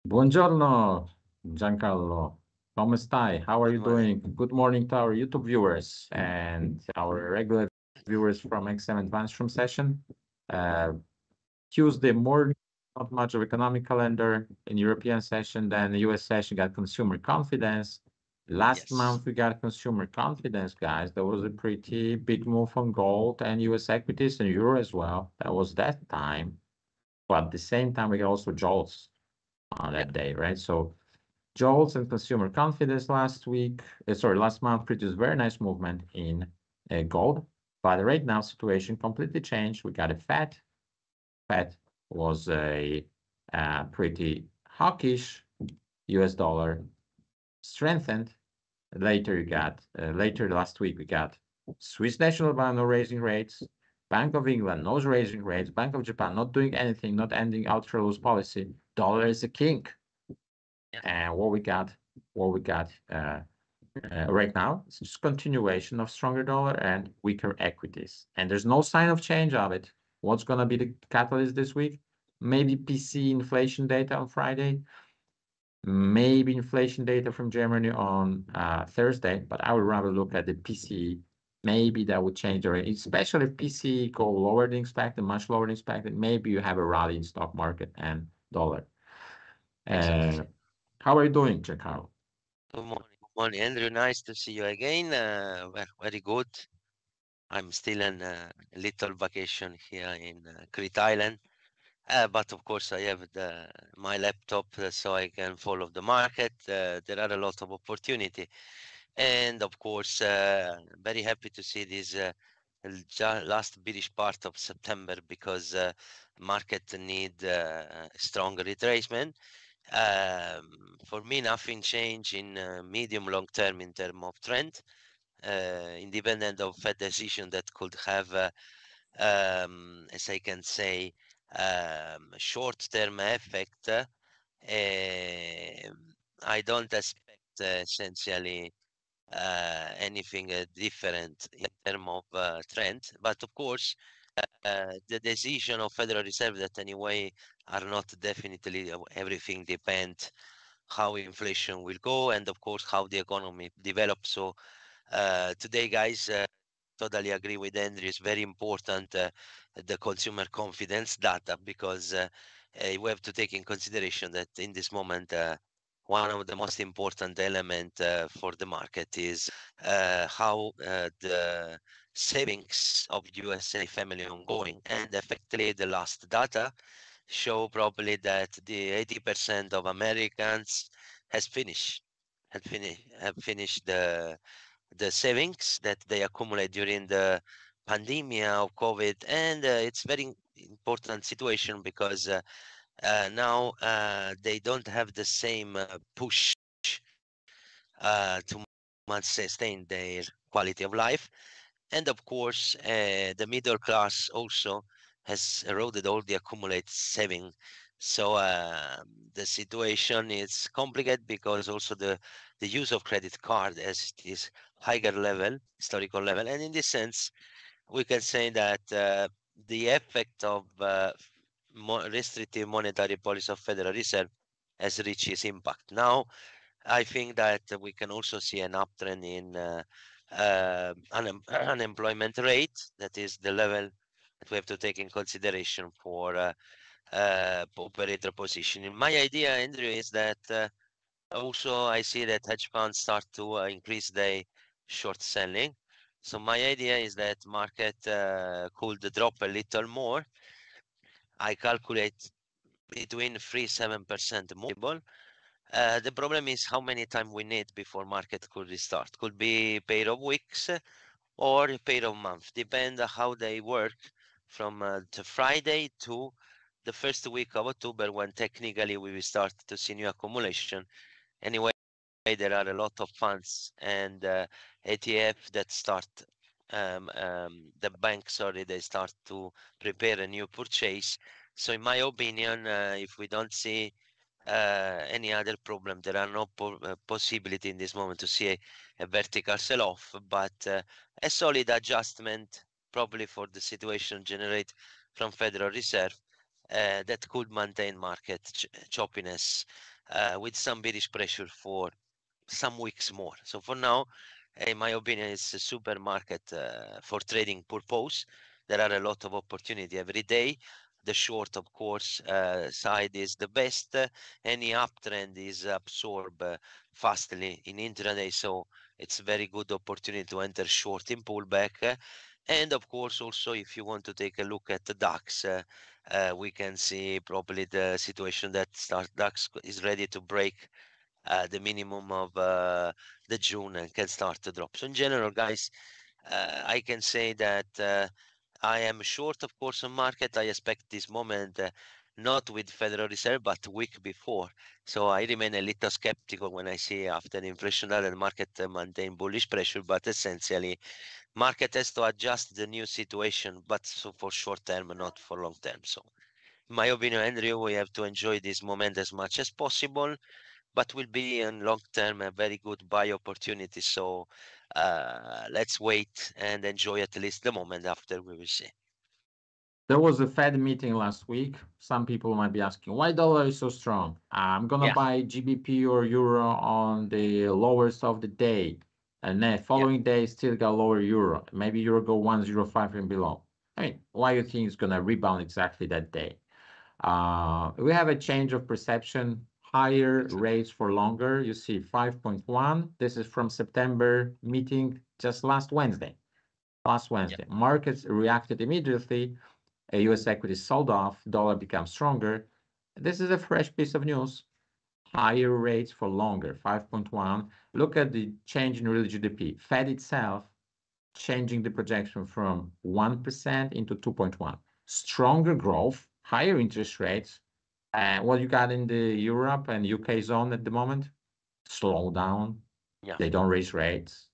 Buongiorno, Giancarlo. Come stai? How are Good you morning. doing? Good morning to our YouTube viewers and our regular viewers from XM Advanced Room session. Uh, Tuesday morning, not much of economic calendar in European session. Then the US session got consumer confidence. Last Yes. month we got consumer confidence, guys. There was a pretty big move on gold and US equities and euro as well. That was that time. But at the same time, we got also jolts on Yeah. that day, right? So jolts and consumer confidence last month produced very nice movement in gold. But right now, situation completely changed. We got a Fed was a pretty hawkish. US dollar strengthened. Later last week, we got Swiss National Bank not raising rates, Bank of England not raising rates, Bank of Japan not doing anything, not ending ultra loose policy. Dollar is a king. Yeah. And what we got right now is just continuation of stronger dollar and weaker equities. And there's no sign of change of it. What's going to be the catalyst this week? Maybe PC inflation data on Friday, maybe inflation data from Germany on Thursday, but I would rather look at the PCE. Maybe that would change the rate, especially if PCE go lower than expected, much lower than expected. Maybe you have a rally in stock market and dollar. Uh, Exactly. how are you doing, Giancarlo? Good morning. Good morning, Andrew. Nice to see you again. Very good. I'm still on a little vacation here in Crete Island. But of course, I have my laptop so I can follow the market. There are a lot of opportunity. And of course, very happy to see this last bearish part of September because market need strong retracement. For me, nothing changed in medium long term in terms of trend, independent of Fed decision that could have, as I can say, short term effect. I don't expect essentially anything different in terms of trend, but of course the decision of Federal Reserve that anyway are not definitely everything depends how inflation will go and of course how the economy develops. So today, guys, totally agree with Andrew. It's very important the consumer confidence data because we have to take in consideration that in this moment. One of the most important element for the market is how the savings of USA family ongoing, and effectively the last data show probably that the 80% of Americans has finished have finished the savings that they accumulate during the pandemic of COVID, and it's very important situation because now they don't have the same push to sustain their quality of life. And of course, the middle class also has eroded all the accumulated saving. So the situation is complicated because also the use of credit card as it is higher level, historical level. And in this sense, we can say that the effect of restrictive monetary policy of Federal Reserve has reached its impact. Now, I think that we can also see an uptrend in unemployment rate. That is the level that we have to take in consideration for operator positioning. My idea, Andrew, is that also I see that hedge funds start to increase their short selling. So my idea is that market could drop a little more. I calculate between 3-7% more. The problem is how many time we need before market could restart. Could be a pair of weeks or a pair of months, depend on how they work from the Friday to the first week of October when technically we will start to see new accumulation. Anyway, there are a lot of funds and ATF that start the bank, sorry, they start to prepare a new purchase. So in my opinion, if we don't see any other problem. There are no possibility in this moment to see a vertical sell-off, but a solid adjustment probably for the situation generate from Federal Reserve that could maintain market choppiness with some bearish pressure for some weeks more. So for now, in my opinion, it's a super market for trading purpose. There are a lot of opportunity every day. The short, of course, side is the best. Any uptrend is absorbed fastly in intraday, so it's a very good opportunity to enter short in pullback. And of course, also if you want to take a look at the DAX, we can see probably the situation that DAX is ready to break the minimum of the June and can start to drop. So in general, guys, I can say that I am short, of course, on market. I expect this moment not with Federal Reserve, but week before. So I remain a little skeptical when I see after the inflation data, the market maintain bullish pressure, but essentially market has to adjust the new situation, but so for short term and not for long term. So in my opinion, Andrew, we have to enjoy this moment as much as possible, but will be in long term a very good buy opportunity. So let's wait and enjoy at least the moment. After we will see. There was a Fed meeting last week. Some people might be asking why dollar is so strong. I'm gonna Yeah, buy GBP or euro on the lowest of the day, and then yeah, following day still got lower euro. Maybe euro go 105 and below. I mean, why you think it's gonna rebound exactly that day? We have a change of perception. Higher exactly. rates for longer. You see 5.1. This is from September meeting just last Wednesday. Last Yeah, Wednesday, markets reacted immediately. US equity sold off, dollar becomes stronger. This is a fresh piece of news. Higher rates for longer, 5.1. Look at the change in real GDP. Fed itself changing the projection from 1% into 2.1. Stronger growth, higher interest rates. What you got in the Europe and UK zone at the moment? Slow down. yeah, They don't raise rates.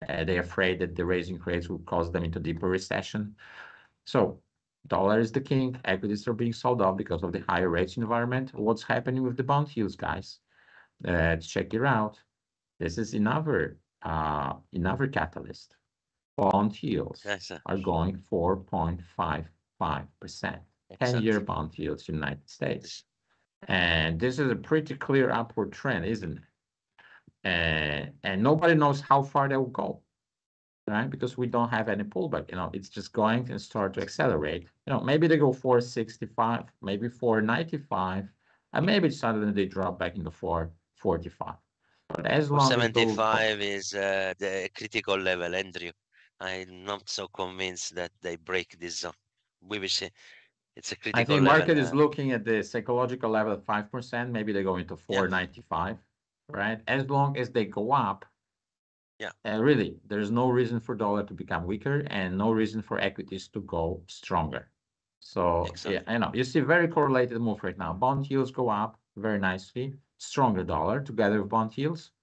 They're afraid that the raising rates will cause them into deeper recession. So dollar is the king. Equities are being sold off because of the higher rates environment. What's happening with the bond yields, guys? Check it out. This is another catalyst. Bond yields yes, are going 4.55%. 10-year exactly. bond yields, United States. This, And this is a pretty clear upward trend, isn't it? And nobody knows how far they will go, right? Because we don't have any pullback. It's just going to start to accelerate. Maybe they go 465, maybe 495, and maybe suddenly they drop back into 445. But as long as those 475 is the critical level, Andrew. I'm not so convinced that they break this zone. We will see. It's a I critical think level. market is looking at the psychological level of 5%, maybe they go into Yeah, 495, right? As long as they go up, yeah, really, there's no reason for dollar to become weaker and no reason for equities to go stronger. So yeah, exactly. I know you see very correlated move right now. Bond yields go up very nicely, stronger dollar together with bond yields.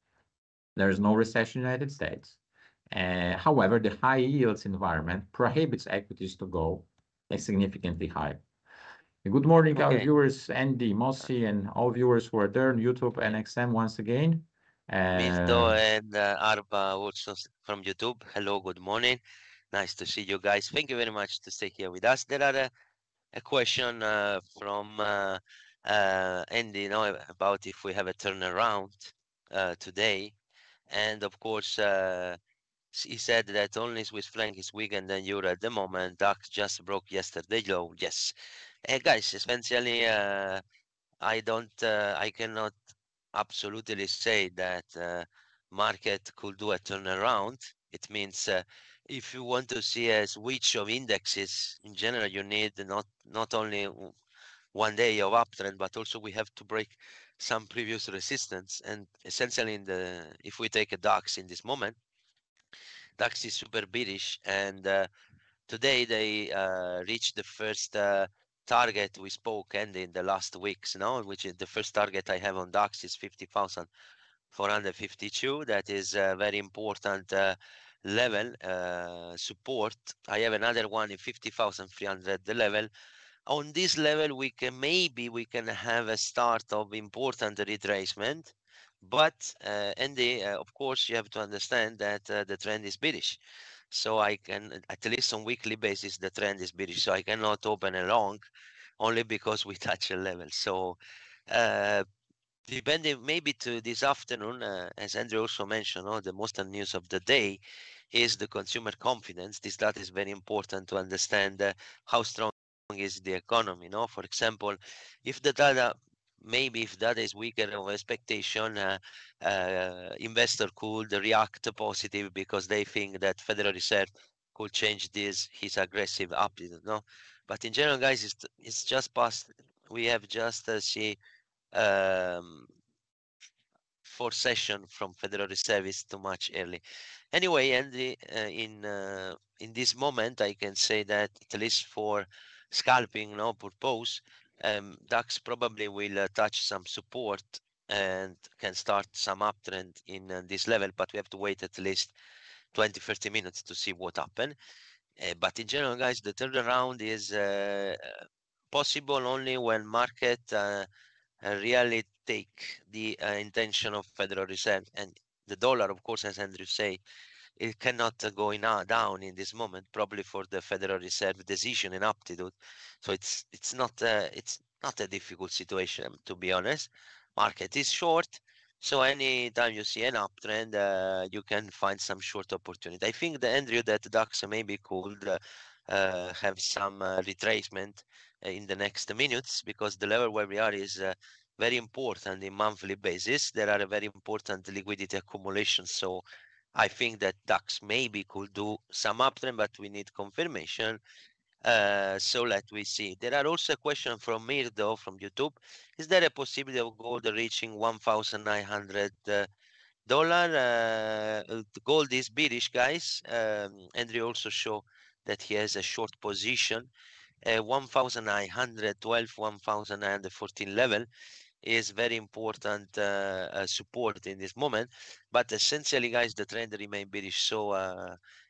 There's no recession in the United States. However, the high yields environment prohibits equities to go significantly higher. Good morning, our Okay. viewers, Andy, Uh, Mossy, and all viewers who are there on YouTube and yeah. XM once again. Milto and Arba also from YouTube. Hello, good morning. Nice to see you guys. Thank you very much to stay here with us. There are a question from Andy, about if we have a turnaround today. And of course, he said that only Swiss franc is weakened than euro at the moment. DAX just broke yesterday low. Yes. Guys, essentially, I cannot absolutely say that market could do a turnaround. It means if you want to see a switch of indexes in general, you need not only one day of uptrend, but also we have to break some previous resistance. And essentially, if we take a DAX in this moment, DAX is super bearish, and today they reached the first target we spoke and in the last weeks, which is the first target I have on DAX is 50,452. That is a very important level support. I have another one in 50,300 the level. On this level, we can have a start of important retracement. But Andy, of course, you have to understand that the trend is bearish. So I can, at least on weekly basis, the trend is bearish. So I cannot open a long only because we touch a level. So uh, depending maybe to this afternoon, as Andrew also mentioned, the most news of the day is the consumer confidence. This data is very important to understand how strong is the economy. For example, if the data maybe if data is weaker of expectation, investor could react positive because they think that Federal Reserve could change this his aggressive update. But in general, guys, it's just past. We have just see um, for session from Federal Reserve is too much early. Anyway, and in this moment, I can say that at least for scalping, purpose, DAX probably will touch some support and can start some uptrend in this level, but we have to wait at least 20-30 minutes to see what happen. But in general, guys, the turnaround is possible only when market really take the intention of Federal Reserve and the dollar, of course, as Andrew say, it cannot go down in this moment, probably for the Federal Reserve decision and aptitude. So it's not a difficult situation, to be honest. Market is short, so anytime you see an uptrend, you can find some short opportunity. I think the Andrew that DAX maybe could have some retracement in the next minutes because the level where we are is very important in monthly basis. There are a very important liquidity accumulation, so I think that DAX maybe could do some uptrend, but we need confirmation. So let we see. There are also a question from Mirdo from YouTube. Is there a possibility of gold reaching $1,900? Gold is bearish, guys. Andrew also show that he has a short position. 1,912, 1,914 level is very important support in this moment. But essentially, guys, the trend remain bearish. So,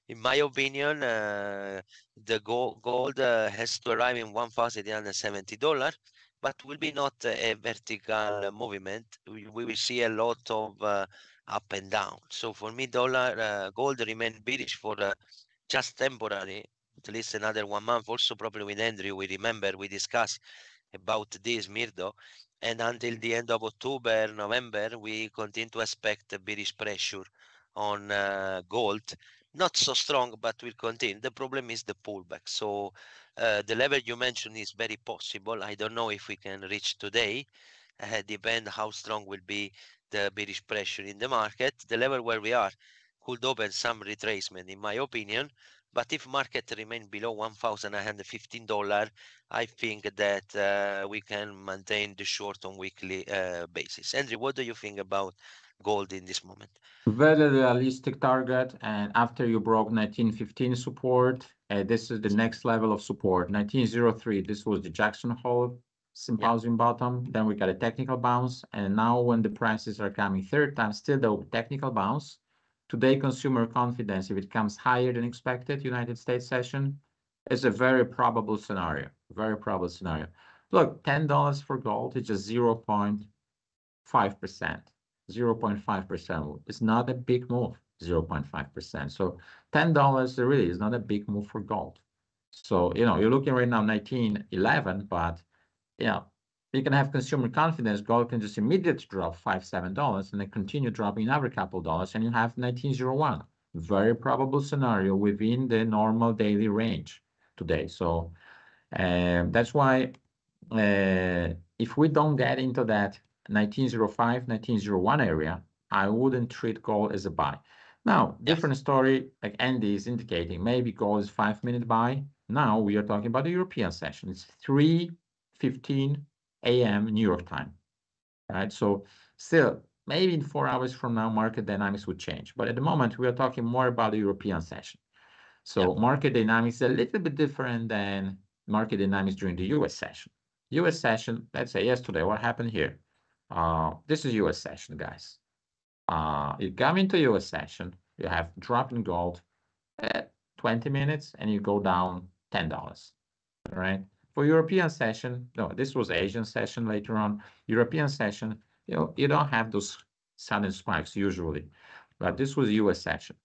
in my opinion, the gold has to arrive in $1,870, but will be not a vertical movement. We will see a lot of up and down. So for me, gold remain bearish for just temporary, at least another 1 month. Also, probably with Andrew, we remember we discussed about this, Mirdo. And until the end of October, November, we continue to expect a bearish pressure on gold. Not so strong, but will continue. The problem is the pullback. So the level you mentioned is very possible. I don't know if we can reach today. Depend how strong will be the bearish pressure in the market. The level where we are could open some retracement, in my opinion. But if market remain below $1,915, I think that we can maintain the short on weekly basis. Andrew, what do you think about gold in this moment? Very realistic target. And after you broke 1915 support, this is the next level of support. 1903, this was the Jackson Hole Symposium bottom. Then we got a technical bounce. And now when the prices are coming third time, still the technical bounce. Today, consumer confidence, if it comes higher than expected, United States session, is a very probable scenario. Very probable scenario. Look, $10 for gold is just 0.5%. 0.5%. It's not a big move, 0.5%. So $10 really is not a big move for gold. So, you're looking right now 1911, but, you can have consumer confidence. Gold can just immediately drop $5-7 and then continue dropping another couple dollars, and you have 1901. Very probable scenario within the normal daily range today. So that's why if we don't get into that 1905, 1901 area, I wouldn't treat gold as a buy. Now, different story, like Andy is indicating, maybe gold is 5-minute buy. Now we are talking about the European session. It's 3:15 a.m. New York time, right? So still, maybe in 4 hours from now, market dynamics would change. But at the moment, we are talking more about the European session. So market dynamics is a little bit different than market dynamics during the US session. US session, let's say yesterday, what happened here? This is US session, guys. You come into US session, you have drop in gold at 20 minutes, and you go down $10, right? For European session, no, this was Asian session later on. European session, you don't have those sudden spikes usually, but this was US session,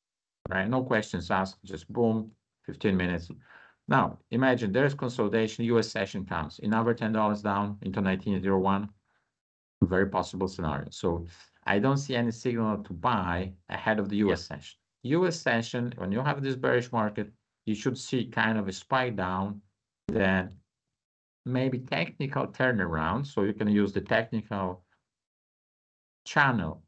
right? No questions asked, just boom, 15 minutes. Now, imagine there's consolidation, US session comes, another $10 down into 1901. Very possible scenario. So I don't see any signal to buy ahead of the Yeah. US session. US session, when you have this bearish market, you should see kind of a spike down, then maybe technical turnaround. So you can use the technical channel